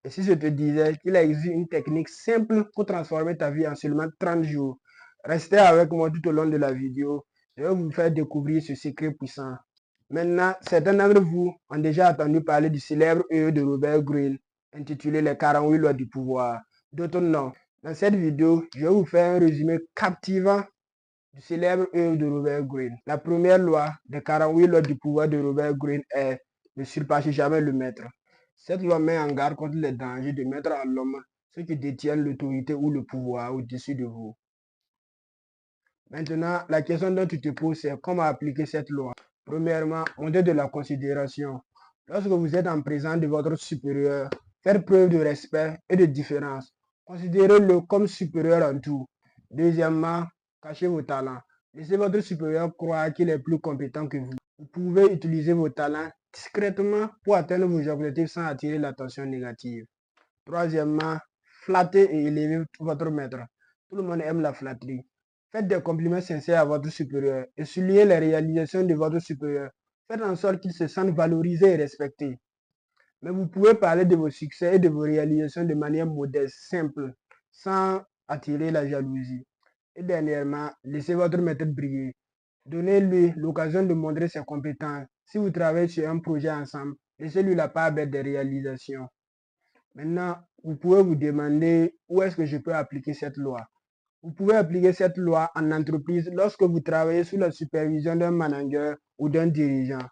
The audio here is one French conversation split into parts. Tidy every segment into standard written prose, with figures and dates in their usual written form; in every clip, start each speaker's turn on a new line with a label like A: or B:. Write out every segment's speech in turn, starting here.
A: Et si je te disais qu'il existe une technique simple pour transformer ta vie en seulement 30 jours, restez avec moi tout au long de la vidéo. Je vais vous faire découvrir ce secret puissant. Maintenant, certains d'entre vous ont déjà entendu parler du célèbre œuvre de Robert Greene intitulé Les 48 lois du pouvoir. D'autres non. Dans cette vidéo, je vais vous faire un résumé captivant du célèbre œuvre de Robert Greene. La première loi des 48 lois du pouvoir de Robert Greene est ne surpasser jamais le maître. Cette loi met en garde contre les dangers de mettre à l'homme ceux qui détiennent l'autorité ou le pouvoir au-dessus de vous. Maintenant, la question dont tu te poses, c'est comment appliquer cette loi. Premièrement, montrer de la considération. Lorsque vous êtes en présence de votre supérieur, faire preuve de respect et de différence. Considérez-le comme supérieur en tout. Deuxièmement, cachez vos talents. Laissez votre supérieur croire qu'il est plus compétent que vous. Vous pouvez utiliser vos talents discrètement pour atteindre vos objectifs sans attirer l'attention négative. Troisièmement, flatter et élever votre maître. Tout le monde aime la flatterie. Faites des compliments sincères à votre supérieur et soulignez les réalisations de votre supérieur. Faites en sorte qu'il se sente valorisé et respecté. Mais vous pouvez parler de vos succès et de vos réalisations de manière modeste, simple, sans attirer la jalousie. Et dernièrement, laissez votre maître briller. Donnez-lui l'occasion de montrer ses compétences. Si vous travaillez sur un projet ensemble, laissez-lui la part belle des réalisations. Maintenant, vous pouvez vous demander où est-ce que je peux appliquer cette loi. Vous pouvez appliquer cette loi en entreprise lorsque vous travaillez sous la supervision d'un manager ou d'un dirigeant,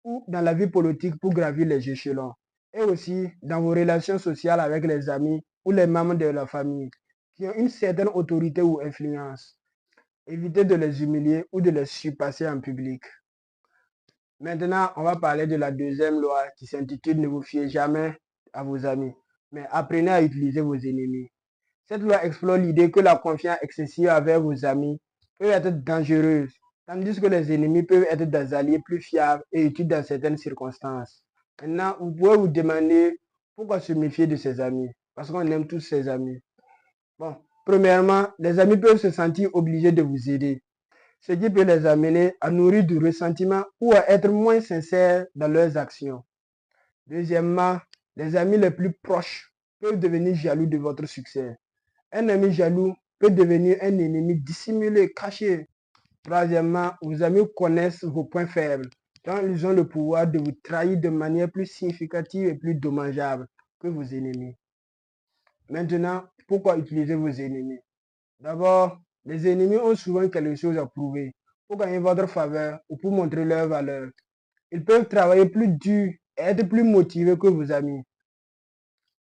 A: ou dans la vie politique pour gravir les échelons, et aussi dans vos relations sociales avec les amis ou les membres de la famille qui ont une certaine autorité ou influence. Évitez de les humilier ou de les surpasser en public. Maintenant, on va parler de la deuxième loi qui s'intitule Ne vous fiez jamais à vos amis, mais apprenez à utiliser vos ennemis. Cette loi explore l'idée que la confiance excessive envers vos amis peut être dangereuse, tandis que les ennemis peuvent être des alliés plus fiables et utiles dans certaines circonstances. Maintenant, vous pouvez vous demander pourquoi se méfier de ses amis, parce qu'on aime tous ses amis. Bon, premièrement, les amis peuvent se sentir obligés de vous aider, ce qui peut les amener à nourrir du ressentiment ou à être moins sincères dans leurs actions. Deuxièmement, les amis les plus proches peuvent devenir jaloux de votre succès. Un ami jaloux peut devenir un ennemi dissimulé, caché. Troisièmement, vos amis connaissent vos points faibles, donc ils ont le pouvoir de vous trahir de manière plus significative et plus dommageable que vos ennemis. Maintenant, pourquoi utiliser vos ennemis? D'abord, les ennemis ont souvent quelque chose à prouver pour gagner votre faveur ou pour montrer leur valeur. Ils peuvent travailler plus dur et être plus motivés que vos amis.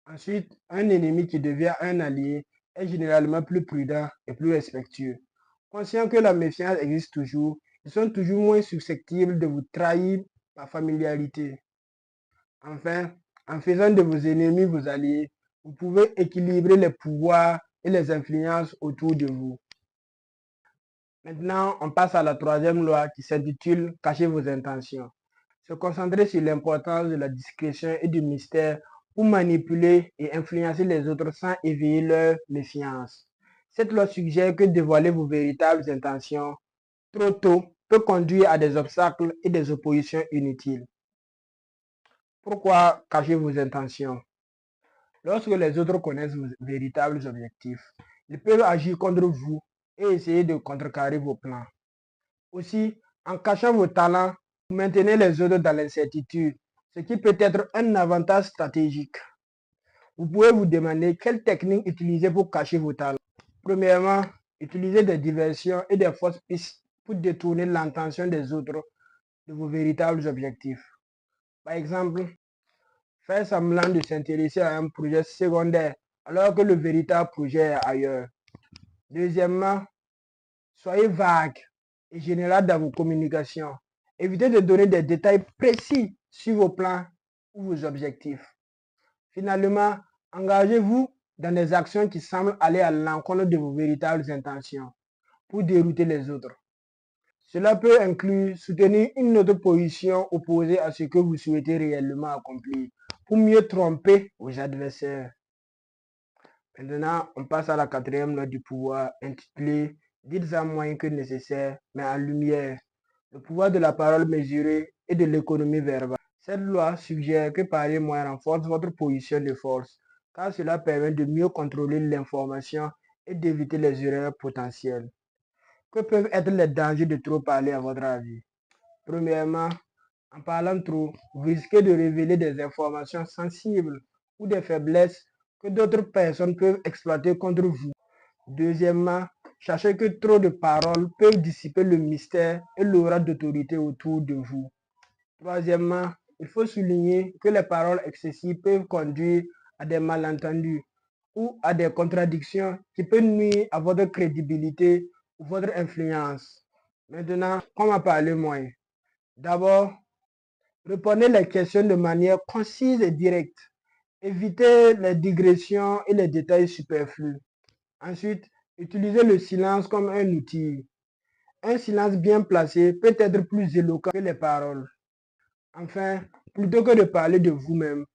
A: Ensuite, un ennemi qui devient un allié est généralement plus prudent et plus respectueux. Conscient que la méfiance existe toujours, ils sont toujours moins susceptibles de vous trahir par familiarité. Enfin, en faisant de vos ennemis vos alliés, vous pouvez équilibrer les pouvoirs et les influences autour de vous. Maintenant, on passe à la troisième loi qui s'intitule Cachez vos intentions. Se concentrer sur l'importance de la discrétion et du mystère pour manipuler et influencer les autres sans éveiller leur méfiance. Cette loi suggère que dévoiler vos véritables intentions trop tôt peut conduire à des obstacles et des oppositions inutiles. Pourquoi cacher vos intentions? Lorsque les autres connaissent vos véritables objectifs, ils peuvent agir contre vous et essayer de contrecarrer vos plans. Aussi, en cachant vos talents, vous maintenez les autres dans l'incertitude, ce qui peut être un avantage stratégique. Vous pouvez vous demander quelle technique utiliser pour cacher vos talents. Premièrement, utilisez des diversions et des fausses pistes pour détourner l'intention des autres de vos véritables objectifs. Par exemple, faire semblant de s'intéresser à un projet secondaire alors que le véritable projet est ailleurs. Deuxièmement, soyez vague et général dans vos communications. Évitez de donner des détails précis sur vos plans ou vos objectifs. Finalement, engagez-vous dans des actions qui semblent aller à l'encontre de vos véritables intentions pour dérouter les autres. Cela peut inclure soutenir une autre position opposée à ce que vous souhaitez réellement accomplir pour mieux tromper vos adversaires. Maintenant, on passe à la quatrième loi du pouvoir intitulée Dites-en moins que nécessaire, mais en lumière. Le pouvoir de la parole mesurée et de l'économie verbale. Cette loi suggère que parler moins renforce votre position de force, car cela permet de mieux contrôler l'information et d'éviter les erreurs potentielles. Que peuvent être les dangers de trop parler à votre avis? Premièrement, en parlant trop, vous risquez de révéler des informations sensibles ou des faiblesses que d'autres personnes peuvent exploiter contre vous. Deuxièmement, sachez que trop de paroles peuvent dissiper le mystère et l'aura d'autorité autour de vous. Troisièmement, il faut souligner que les paroles excessives peuvent conduire à des malentendus ou à des contradictions qui peuvent nuire à votre crédibilité ou votre influence. Maintenant, comment parler moins? D'abord, répondez les questions de manière concise et directe. Évitez les digressions et les détails superflus. Ensuite, utilisez le silence comme un outil. Un silence bien placé peut être plus éloquent que les paroles. Enfin, plutôt que de parler de vous-même,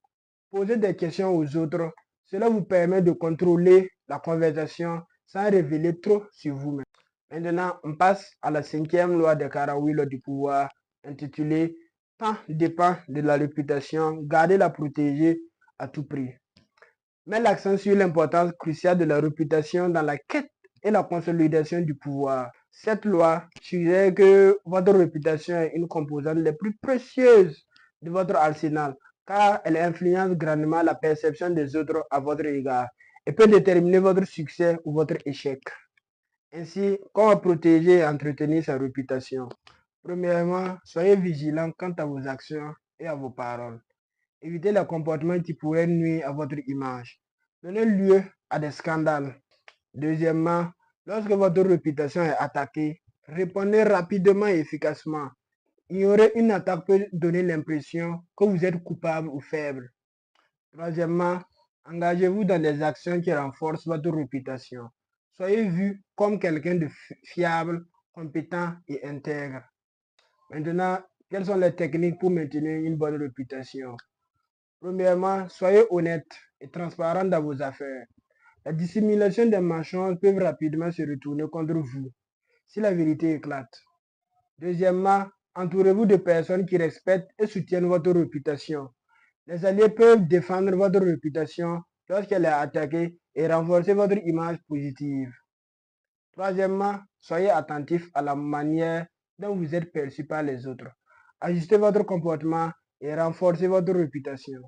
A: posez des questions aux autres. Cela vous permet de contrôler la conversation sans révéler trop sur vous-même. Maintenant, on passe à la cinquième loi de Karawilo du pouvoir, intitulée Temps dépend de la réputation, gardez la protéger à tout prix. Met l'accent sur l'importance cruciale de la réputation dans la quête et la consolidation du pouvoir. Cette loi suggère que votre réputation est une composante les plus précieuses de votre arsenal, car elle influence grandement la perception des autres à votre égard et peut déterminer votre succès ou votre échec. Ainsi, comment protéger et entretenir sa réputation? Premièrement, soyez vigilant quant à vos actions et à vos paroles. Évitez les comportements qui pourraient nuire à votre image. Donnez lieu à des scandales. Deuxièmement, lorsque votre réputation est attaquée, répondez rapidement et efficacement. Ignorer une attaque peut donner l'impression que vous êtes coupable ou faible. Troisièmement, engagez-vous dans des actions qui renforcent votre réputation. Soyez vu comme quelqu'un de fiable, compétent et intègre. Maintenant, quelles sont les techniques pour maintenir une bonne réputation? Premièrement, soyez honnête et transparent dans vos affaires. La dissimulation des mensonges peut rapidement se retourner contre vous si la vérité éclate. Deuxièmement, entourez-vous de personnes qui respectent et soutiennent votre réputation. Les alliés peuvent défendre votre réputation lorsqu'elle est attaquée et renforcer votre image positive. Troisièmement, soyez attentif à la manière dont vous êtes perçu par les autres. Ajustez votre comportement et renforcez votre réputation.